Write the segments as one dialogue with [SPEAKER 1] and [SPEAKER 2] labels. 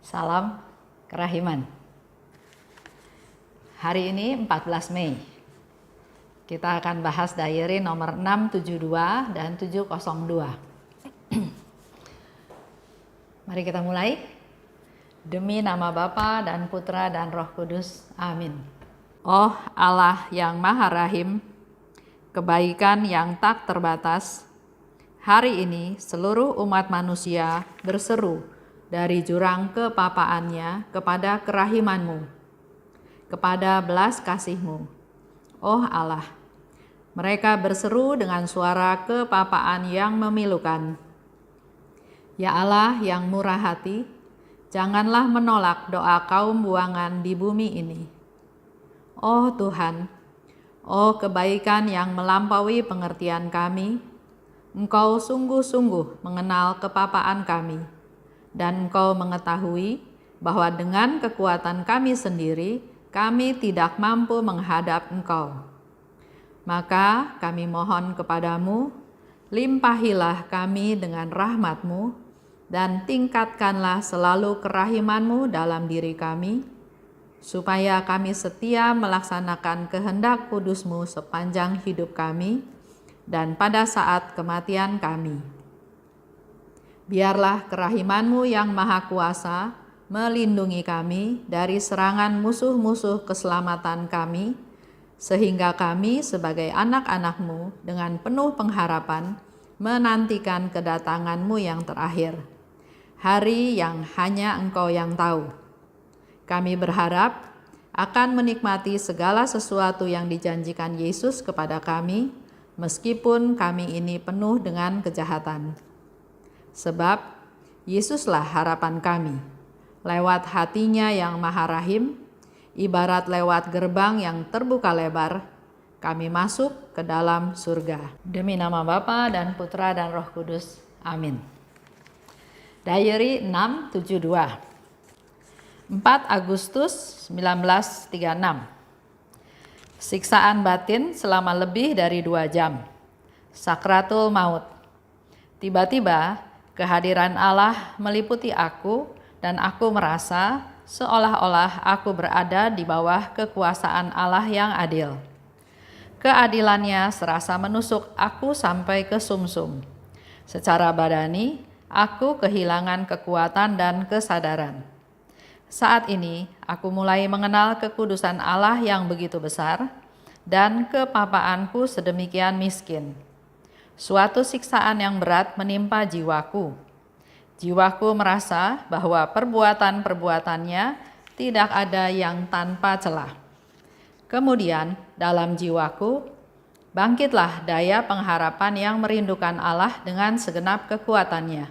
[SPEAKER 1] Salam Kerahiman. Hari ini 14 Mei. Kita akan bahas diary nomor 672 dan 702. Mari kita mulai. Demi nama Bapa dan Putra dan Roh Kudus. Amin. Oh Allah yang Maha Rahim, kebaikan yang tak terbatas, hari ini seluruh umat manusia berseru dari jurang kepapaannya kepada kerahimanmu, kepada belas kasihmu. Oh Allah, mereka berseru dengan suara kepapaan yang memilukan. Ya Allah yang murah hati, janganlah menolak doa kaum buangan di bumi ini. Oh Tuhan, oh kebaikan yang melampaui pengertian kami, Engkau sungguh-sungguh mengenal kepapaan kami, dan Engkau mengetahui bahwa dengan kekuatan kami sendiri, kami tidak mampu menghadap Engkau. Maka kami mohon kepadamu, limpahilah kami dengan rahmat-Mu, dan tingkatkanlah selalu kerahiman-Mu dalam diri kami, supaya kami setia melaksanakan kehendak kudus-Mu sepanjang hidup kami, dan pada saat kematian kami. Biarlah kerahiman-Mu yang maha kuasa melindungi kami dari serangan musuh-musuh keselamatan kami, sehingga kami sebagai anak-anak-Mu dengan penuh pengharapan menantikan kedatangan-Mu yang terakhir, hari yang hanya Engkau yang tahu. Kami berharap akan menikmati segala sesuatu yang dijanjikan Yesus kepada kami, meskipun kami ini penuh dengan kejahatan. Sebab Yesuslah harapan kami. Lewat hatinya yang maha rahim, ibarat lewat gerbang yang terbuka lebar, kami masuk ke dalam surga. Demi nama Bapa dan Putra dan Roh Kudus. Amin. Diary 672. 4 Agustus 1936. Siksaan batin selama lebih dari 2 jam. Sakratul maut. Tiba-tiba kehadiran Allah meliputi aku dan aku merasa seolah-olah aku berada di bawah kekuasaan Allah yang adil. Keadilannya serasa menusuk aku sampai ke sumsum. Secara badani, aku kehilangan kekuatan dan kesadaran. Saat ini, aku mulai mengenal kekudusan Allah yang begitu besar dan kepapaanku sedemikian miskin. Suatu siksaan yang berat menimpa jiwaku. Jiwaku merasa bahwa perbuatan-perbuatannya tidak ada yang tanpa celah. Kemudian, dalam jiwaku, bangkitlah daya pengharapan yang merindukan Allah dengan segenap kekuatannya.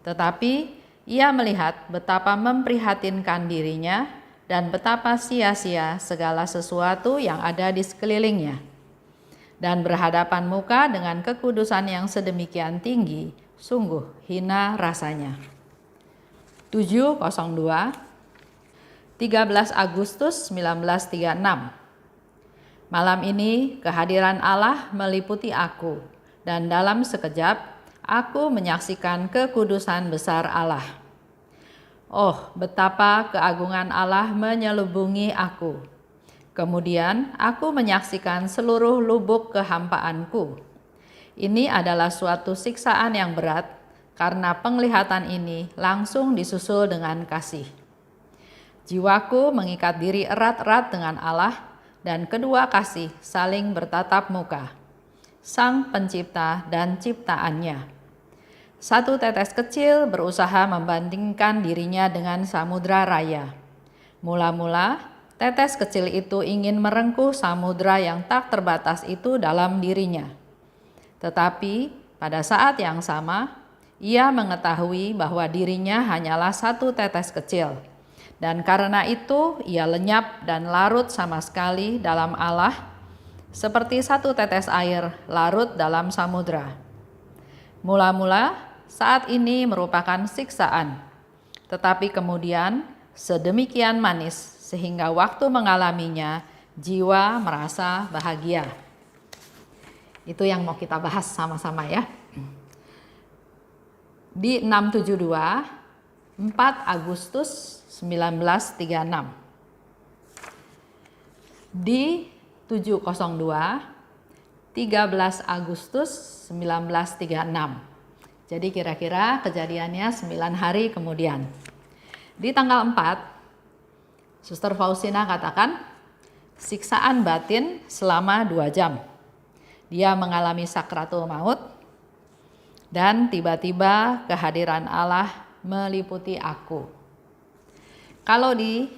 [SPEAKER 1] Tetapi, ia melihat betapa memprihatinkan dirinya dan betapa sia-sia segala sesuatu yang ada di sekelilingnya. Dan berhadapan muka dengan kekudusan yang sedemikian tinggi, sungguh hina rasanya. 702, 13 Agustus 1936. Malam ini kehadiran Allah meliputi aku, dan dalam sekejap aku menyaksikan kekudusan besar Allah. Oh, betapa keagungan Allah menyelubungi aku. Kemudian aku menyaksikan seluruh lubuk kehampaanku. Ini adalah suatu siksaan yang berat, karena penglihatan ini langsung disusul dengan kasih. Jiwaku mengikat diri erat-erat dengan Allah, dan kedua kasih saling bertatap muka, Sang Pencipta dan ciptaannya. Satu tetes kecil berusaha membandingkan dirinya dengan samudra raya. Mula-mula, tetes kecil itu ingin merengkuh samudra yang tak terbatas itu dalam dirinya. Tetapi pada saat yang sama, ia mengetahui bahwa dirinya hanyalah satu tetes kecil. Dan karena itu, ia lenyap dan larut sama sekali dalam Allah, seperti satu tetes air larut dalam samudra. Mula-mula, saat ini merupakan siksaan, tetapi kemudian sedemikian manis sehingga waktu mengalaminya jiwa merasa bahagia. Itu yang mau kita bahas sama-sama ya. Di 672 4 Agustus 1936. Di 702, 13 Agustus 1936. Jadi kira-kira kejadiannya 9 hari kemudian. Di tanggal 4, Suster Faustina katakan siksaan batin selama 2 jam. Dia mengalami sakratul maut dan tiba-tiba kehadiran Allah meliputi aku. Kalau di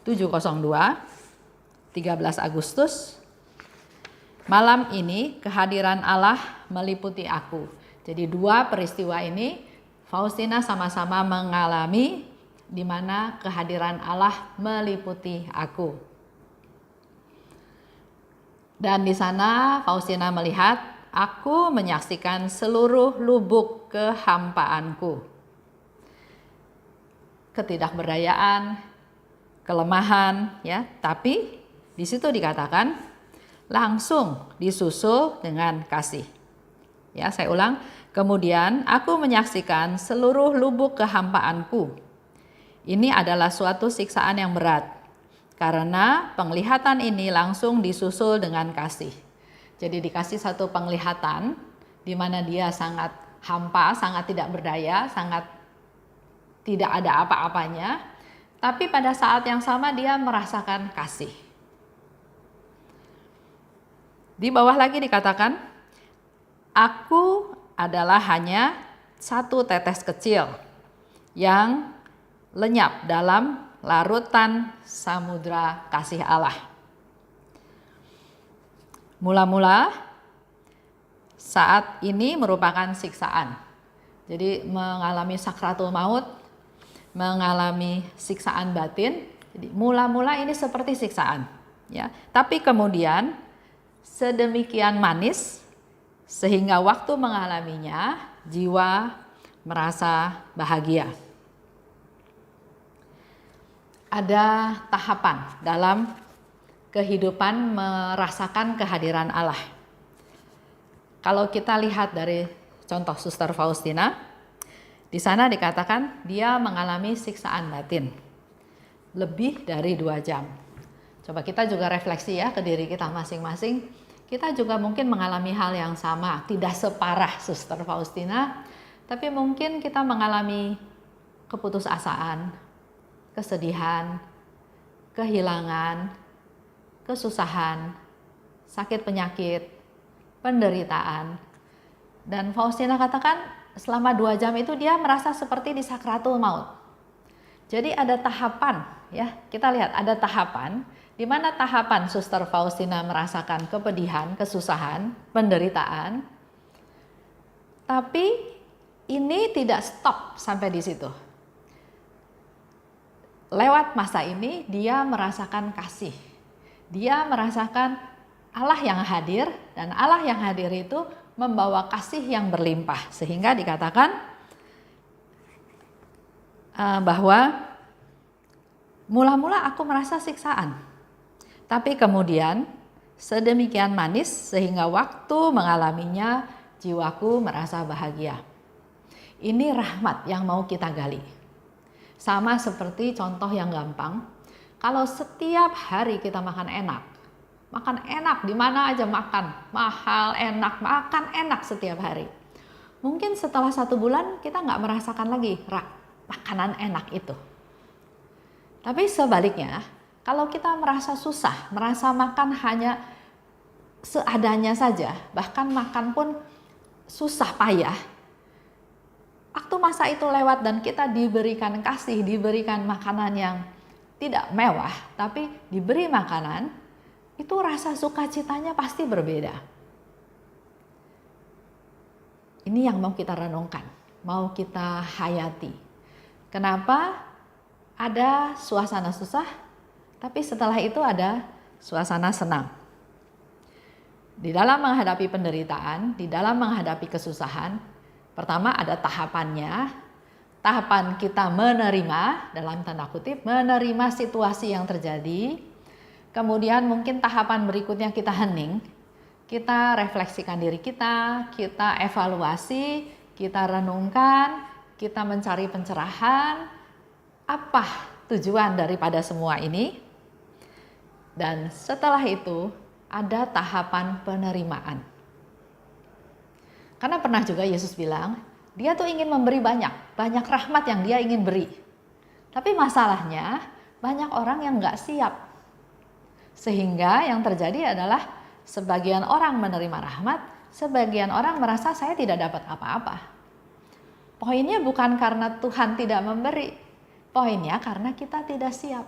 [SPEAKER 1] 702, 13 Agustus, malam ini kehadiran Allah meliputi aku. Jadi 2 peristiwa ini Faustina sama-sama mengalami di mana kehadiran Allah meliputi aku. Dan di sana Faustina melihat aku menyaksikan seluruh lubuk kehampaanku. Ketidakberdayaan, kelemahan, ya, tapi di situ dikatakan langsung disusul dengan kasih. Ya, saya ulang. Kemudian aku menyaksikan seluruh lubuk kehampaanku. Ini adalah suatu siksaan yang berat, karena penglihatan ini langsung disusul dengan kasih. Jadi dikasih satu penglihatan di mana dia sangat hampa, sangat tidak berdaya, sangat tidak ada apa-apanya. Tapi pada saat yang sama dia merasakan kasih. Di bawah lagi dikatakan, aku adalah hanya satu tetes kecil yang lenyap dalam larutan samudra kasih Allah. Mula-mula saat ini merupakan siksaan. Jadi mengalami sakratul maut, mengalami siksaan batin. Jadi mula-mula ini seperti siksaan, ya. Tapi kemudian sedemikian manis sehingga waktu mengalaminya jiwa merasa bahagia. Ada tahapan dalam kehidupan merasakan kehadiran Allah. Kalau kita lihat dari contoh Suster Faustina, di sana dikatakan dia mengalami siksaan batin lebih dari 2 jam. Coba kita juga refleksi ya ke diri kita masing-masing. Kita juga mungkin mengalami hal yang sama, tidak separah Suster Faustina, tapi mungkin kita mengalami keputusasaan, kesedihan, kehilangan, kesusahan, sakit penyakit, penderitaan. Dan Faustina katakan selama 2 jam itu dia merasa seperti di sakratul maut. Jadi ada tahapan, ya, kita lihat ada tahapan. Di mana tahapan Suster Faustina merasakan kepedihan, kesusahan, penderitaan. Tapi ini tidak stop sampai di situ. Lewat masa ini dia merasakan kasih. Dia merasakan Allah yang hadir, dan Allah yang hadir itu membawa kasih yang berlimpah. Sehingga dikatakan bahwa mula-mula aku merasa siksaan. Tapi kemudian sedemikian manis sehingga waktu mengalaminya jiwaku merasa bahagia. Ini rahmat yang mau kita gali. Sama seperti contoh yang gampang. Kalau setiap hari kita makan enak di mana aja makan, mahal, enak, makan enak setiap hari. Mungkin setelah 1 bulan kita nggak merasakan lagi makanan enak itu. Tapi sebaliknya, kalau kita merasa susah, merasa makan hanya seadanya saja, bahkan makan pun susah payah, waktu masa itu lewat dan kita diberikan kasih, diberikan makanan yang tidak mewah, tapi diberi makanan, itu rasa sukacitanya pasti berbeda. Ini yang mau kita renungkan, mau kita hayati. Kenapa ada suasana susah, tapi setelah itu ada suasana senang. Di dalam menghadapi penderitaan, di dalam menghadapi kesusahan, pertama ada tahapannya. Tahapan kita menerima, dalam tanda kutip, menerima situasi yang terjadi. Kemudian mungkin tahapan berikutnya kita hening, kita refleksikan diri kita evaluasi, kita renungkan, kita mencari pencerahan, apa tujuan daripada semua ini. Dan setelah itu ada tahapan penerimaan. Karena pernah juga Yesus bilang, dia tuh ingin memberi banyak rahmat yang dia ingin beri. Tapi masalahnya banyak orang yang nggak siap. Sehingga yang terjadi adalah sebagian orang menerima rahmat, sebagian orang merasa saya tidak dapat apa-apa. Poinnya bukan karena Tuhan tidak memberi, poinnya karena kita tidak siap.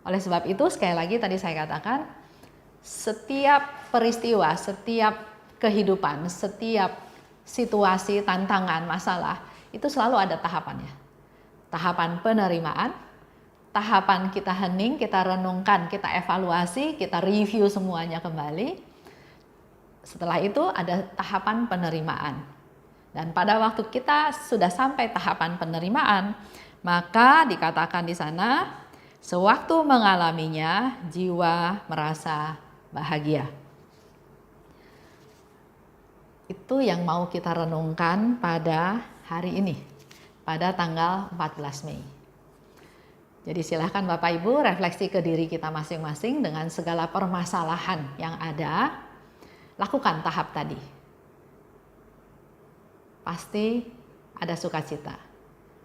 [SPEAKER 1] Oleh sebab itu sekali lagi tadi saya katakan, setiap peristiwa, setiap kehidupan, setiap situasi, tantangan, masalah, itu selalu ada tahapannya. Tahapan penerimaan, tahapan kita hening, kita renungkan, kita evaluasi, kita review semuanya kembali. Setelah itu ada tahapan penerimaan. Dan pada waktu kita sudah sampai tahapan penerimaan, maka dikatakan di sana, sewaktu mengalaminya, jiwa merasa bahagia. Itu yang mau kita renungkan pada hari ini, pada tanggal 14 Mei. Jadi silahkan Bapak Ibu refleksi ke diri kita masing-masing dengan segala permasalahan yang ada, lakukan tahap tadi. Pasti ada sukacita,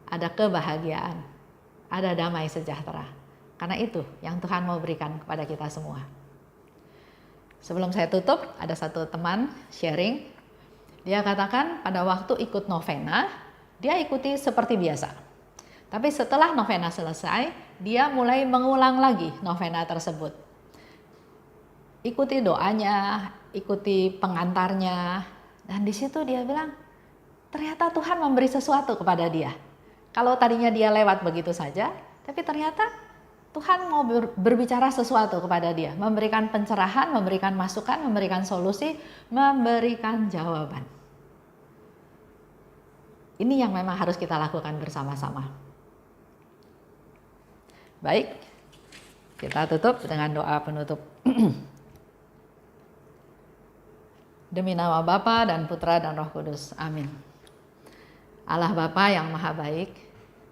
[SPEAKER 1] ada kebahagiaan, ada damai sejahtera. Karena itu yang Tuhan mau berikan kepada kita semua. Sebelum saya tutup, ada satu teman sharing. Dia katakan pada waktu ikut novena, dia ikuti seperti biasa. Tapi setelah novena selesai, dia mulai mengulang lagi novena tersebut. Ikuti doanya, ikuti pengantarnya, dan di situ dia bilang, ternyata Tuhan memberi sesuatu kepada dia. Kalau tadinya dia lewat begitu saja, tapi ternyata Tuhan mau berbicara sesuatu kepada dia, memberikan pencerahan, memberikan masukan, memberikan solusi, memberikan jawaban. Ini yang memang harus kita lakukan bersama-sama. Baik, kita tutup dengan doa penutup. Demi nama Bapa dan Putra dan Roh Kudus. Amin. Allah Bapa yang Maha Baik,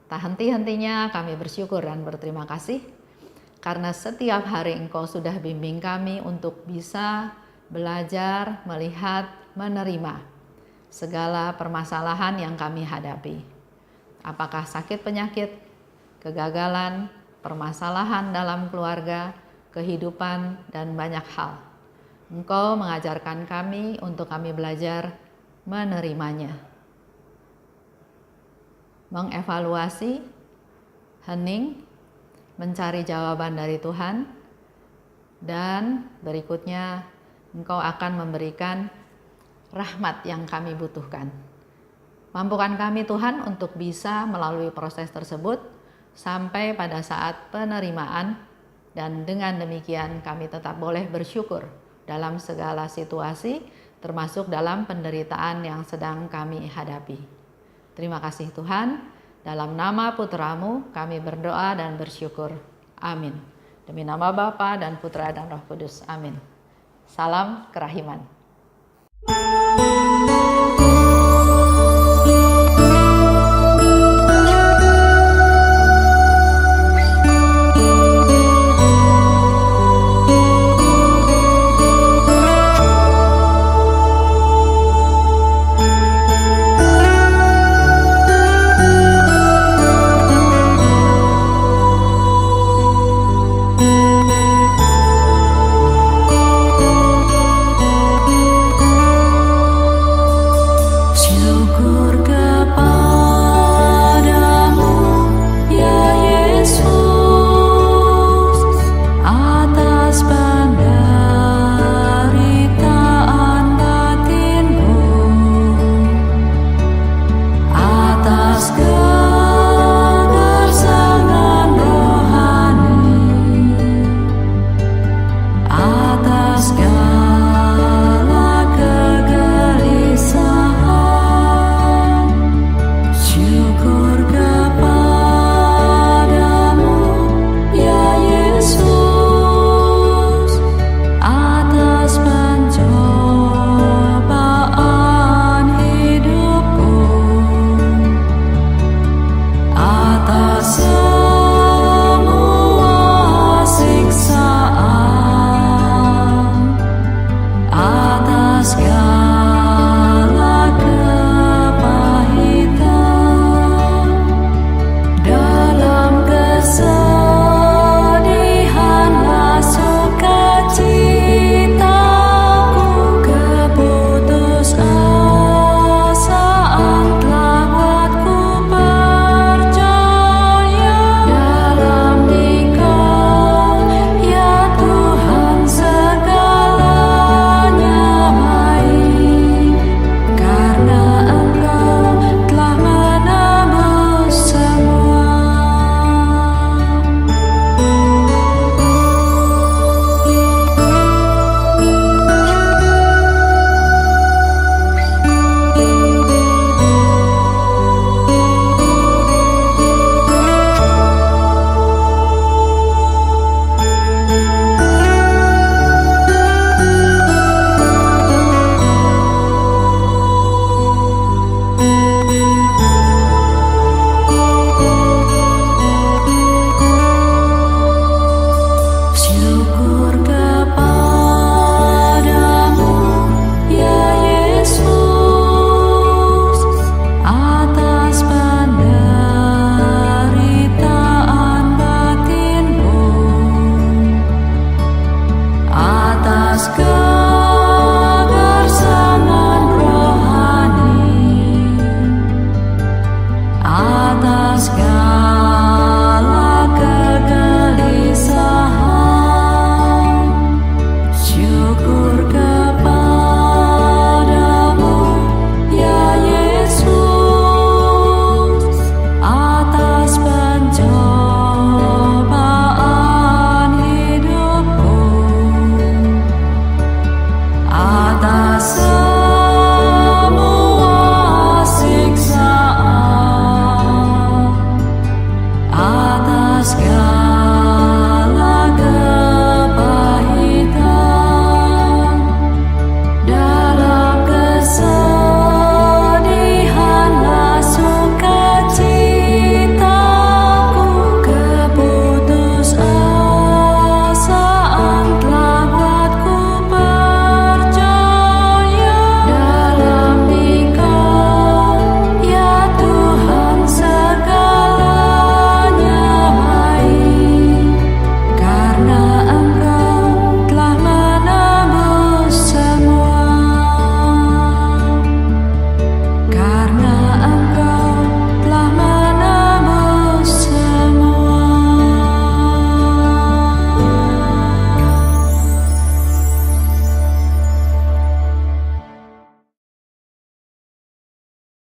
[SPEAKER 1] tak henti-hentinya kami bersyukur dan berterima kasih karena setiap hari Engkau sudah bimbing kami untuk bisa belajar, melihat, menerima segala permasalahan yang kami hadapi. Apakah sakit penyakit, kegagalan, permasalahan dalam keluarga, kehidupan, dan banyak hal. Engkau mengajarkan kami untuk kami belajar menerimanya. Mengevaluasi, hening, mencari jawaban dari Tuhan, dan berikutnya Engkau akan memberikan rahmat yang kami butuhkan. Mampukan kami Tuhan untuk bisa melalui proses tersebut sampai pada saat penerimaan, dan dengan demikian kami tetap boleh bersyukur dalam segala situasi, termasuk dalam penderitaan yang sedang kami hadapi. Terima kasih Tuhan, dalam nama Putra-Mu kami berdoa dan bersyukur. Amin. Demi nama Bapa dan Putra dan Roh Kudus. Amin. Salam kerahiman.